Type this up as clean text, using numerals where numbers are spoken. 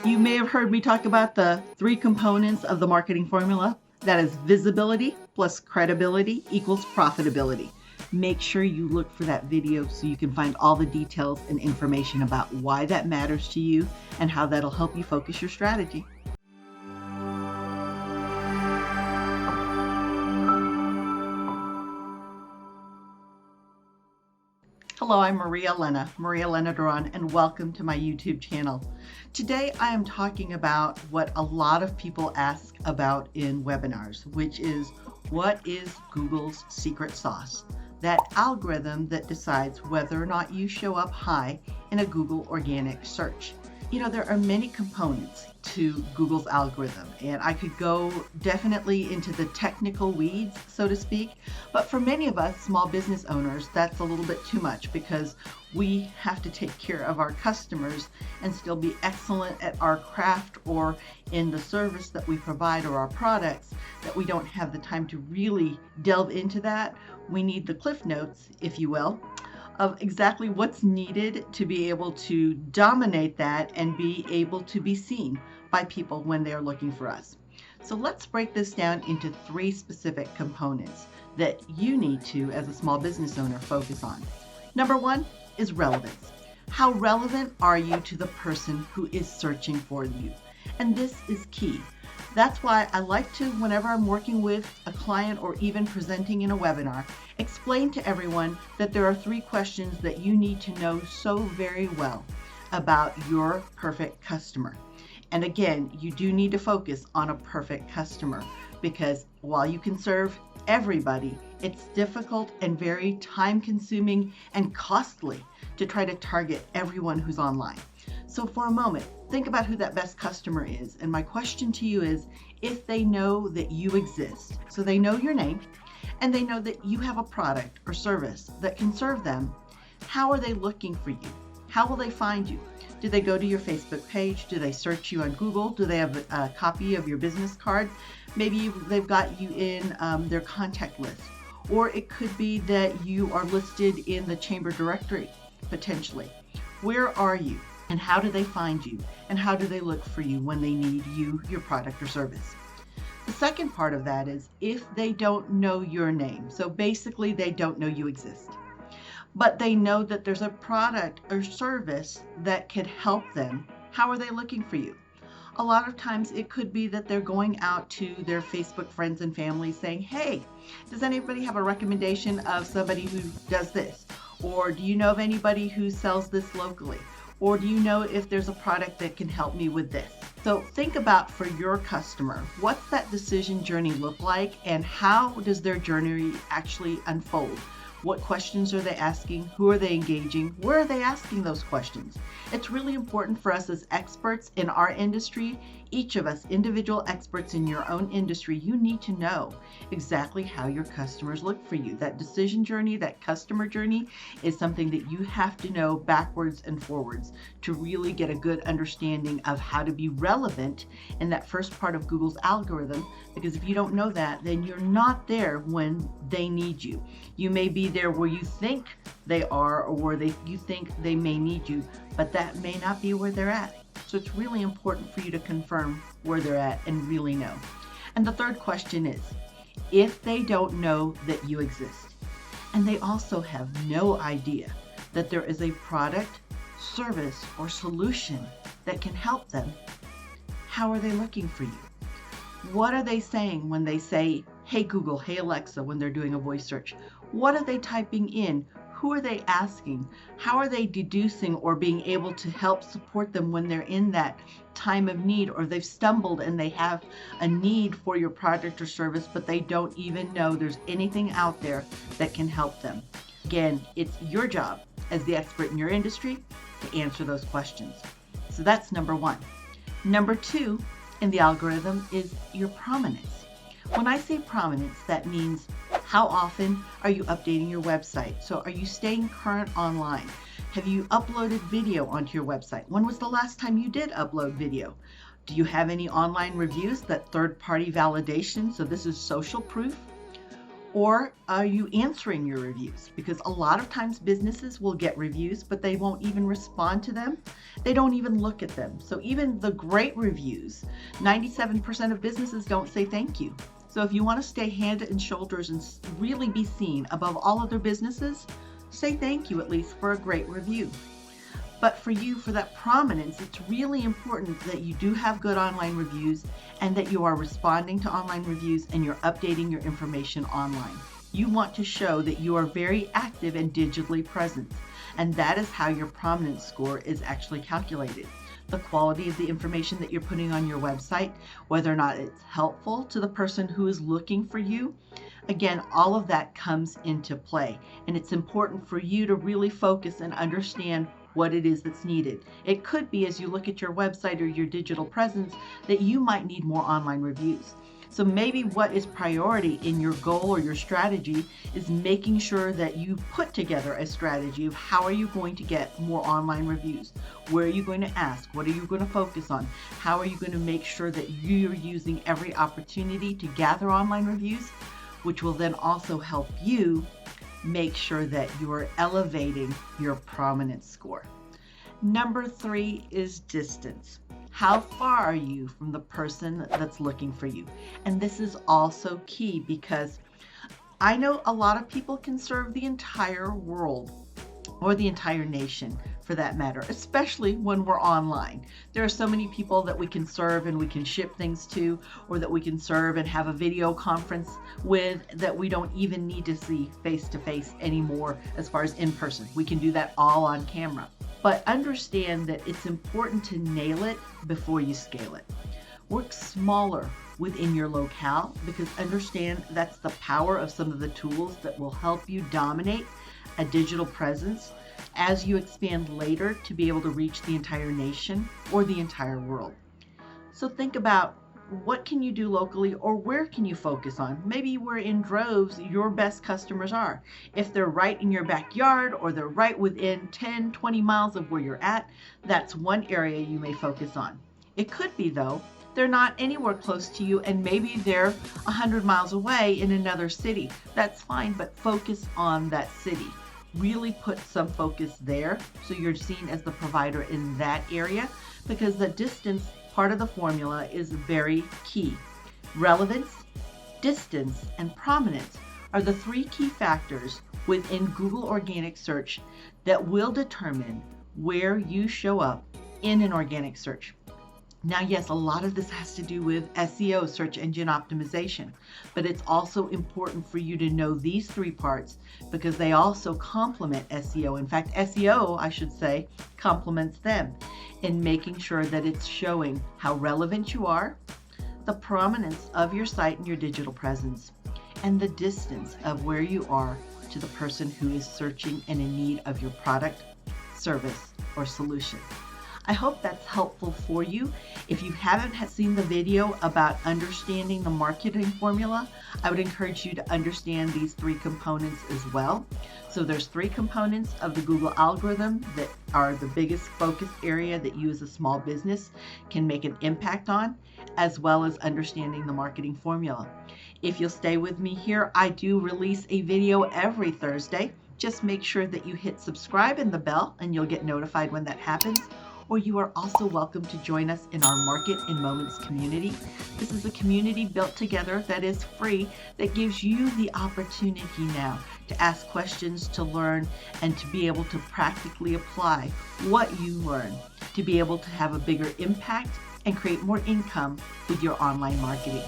You may have heard me talk about the 3 components of the marketing formula. That is visibility plus credibility equals profitability. Make sure you look for that video so you can find all the details and information about why that matters to you and how that'll help you focus your strategy. Hello, I'm Elena Duron, and welcome to my YouTube channel. Today I am talking about what a lot of people ask about in webinars, which is what is Google's secret sauce? That algorithm that decides whether or not you show up high in a Google organic search. You know, there are many components to Google's algorithm, and I could go definitely into the technical weeds, so to speak, but for many of us small business owners, that's a little bit too much because we have to take care of our customers and still be excellent at our craft or in the service that we provide or our products, that we don't have the time to really delve into that. We need the cliff notes, if you will, of exactly what's needed to be able to dominate that and be able to be seen by people when they're looking for us. So let's break this down into 3 specific components that you need to, as a small business owner, focus on. Number 1 is relevance. How relevant are you to the person who is searching for you? And this is key. That's why I like to, whenever I'm working with a client or even presenting in a webinar, explain to everyone that there are 3 questions that you need to know so very well about your perfect customer. And again, you do need to focus on a perfect customer because while you can serve everybody, it's difficult and very time-consuming and costly to try to target everyone who's online. So for a moment, think about who that best customer is. And my question to you is, if they know that you exist, so they know your name, and they know that you have a product or service that can serve them, how are they looking for you? How will they find you? Do they go to your Facebook page? Do they search you on Google? Do they have a copy of your business card? Maybe they've got you in their contact list. Or it could be that you are listed in the chamber directory, potentially. Where are you? And how do they find you? And how do they look for you when they need you, your product or service? The second part of that is if they don't know your name. So basically they don't know you exist, but they know that there's a product or service that could help them. How are they looking for you? A lot of times it could be that they're going out to their Facebook friends and family saying, hey, does anybody have a recommendation of somebody who does this? Or do you know of anybody who sells this locally? Or do you know if there's a product that can help me with this? So think about, for your customer, what's that decision journey look like and how does their journey actually unfold? What questions are they asking? Who are they engaging? Where are they asking those questions? It's really important for us as experts in our industry, each of us individual experts in your own industry, you need to know exactly how your customers look for you. That decision journey, that customer journey is something that you have to know backwards and forwards to really get a good understanding of how to be relevant in that first part of Google's algorithm, because if you don't know that, then you're not there when they need you. You may be there where you think they are or where you think they may need you, but that may not be where they're at. So it's really important for you to confirm where they're at and really know. And the third question is, if they don't know that you exist, and they also have no idea that there is a product, service, or solution that can help them, how are they looking for you? What are they saying when they say, hey Google, hey Alexa, when they're doing a voice search? What are they typing in? Who are they asking? How are they deducing or being able to help support them when they're in that time of need, or they've stumbled and they have a need for your product or service, but they don't even know there's anything out there that can help them? Again, it's your job as the expert in your industry to answer those questions. So that's number 1. Number 2 in the algorithm is your prominence. When I say prominence, that means how often are you updating your website? So are you staying current online? Have you uploaded video onto your website? When was the last time you did upload video? Do you have any online reviews, that third-party validation? So this is social proof. Or are you answering your reviews? Because a lot of times businesses will get reviews, but they won't even respond to them. They don't even look at them. So even the great reviews, 97% of businesses don't say thank you. So if you want to stay head and shoulders and really be seen above all other businesses, say thank you at least for a great review. But for you, for that prominence, it's really important that you do have good online reviews and that you are responding to online reviews and you're updating your information online. You want to show that you are very active and digitally present. And that is how your prominence score is actually calculated. The quality of the information that you're putting on your website, whether or not it's helpful to the person who is looking for you. Again, all of that comes into play. And it's important for you to really focus and understand what it is that's needed. It could be, as you look at your website or your digital presence, that you might need more online reviews. So maybe what is priority in your goal or your strategy is making sure that you put together a strategy of how are you going to get more online reviews? Where are you going to ask? What are you going to focus on? How are you going to make sure that you're using every opportunity to gather online reviews, which will then also help you make sure that you are elevating your prominence score. Number 3 is distance. How far are you from the person that's looking for you? And this is also key because I know a lot of people can serve the entire world or the entire nation for that matter, especially when we're online. There are so many people that we can serve and we can ship things to, or that we can serve and have a video conference with, that we don't even need to see face to face anymore as far as in person. We can do that all on camera. But understand that it's important to nail it before you scale it. Work smaller within your locale, because understand that's the power of some of the tools that will help you dominate a digital presence as you expand later to be able to reach the entire nation or the entire world. So think about what can you do locally, or where can you focus on? Maybe where in droves your best customers are. If they're right in your backyard or they're right within 10, 20 miles of where you're at, that's one area you may focus on. It could be though, they're not anywhere close to you and maybe they're 100 miles away in another city. That's fine, but focus on that city. Really put some focus there so you're seen as the provider in that area, because the distance part of the formula is very key. Relevance, distance, and prominence are the 3 key factors within Google organic search that will determine where you show up in an organic search. Now, yes, a lot of this has to do with SEO, search engine optimization, but it's also important for you to know these 3 parts because they also complement SEO. In fact, SEO, I should say, complements them in making sure that it's showing how relevant you are, the prominence of your site and your digital presence, and the distance of where you are to the person who is searching and in need of your product, service, or solution. I hope that's helpful for you. If you haven't seen the video about understanding the marketing formula, I would encourage you to understand these 3 components as well. So there's 3 components of the Google algorithm that are the biggest focus area that you as a small business can make an impact on, as well as understanding the marketing formula. If you'll stay with me here, I do release a video every Thursday. Just make sure that you hit subscribe and the bell and you'll get notified when that happens. Or you are also welcome to join us in our Market in Moments community. This is a community built together that is free, that gives you the opportunity now to ask questions, to learn, and to be able to practically apply what you learn to be able to have a bigger impact and create more income with your online marketing.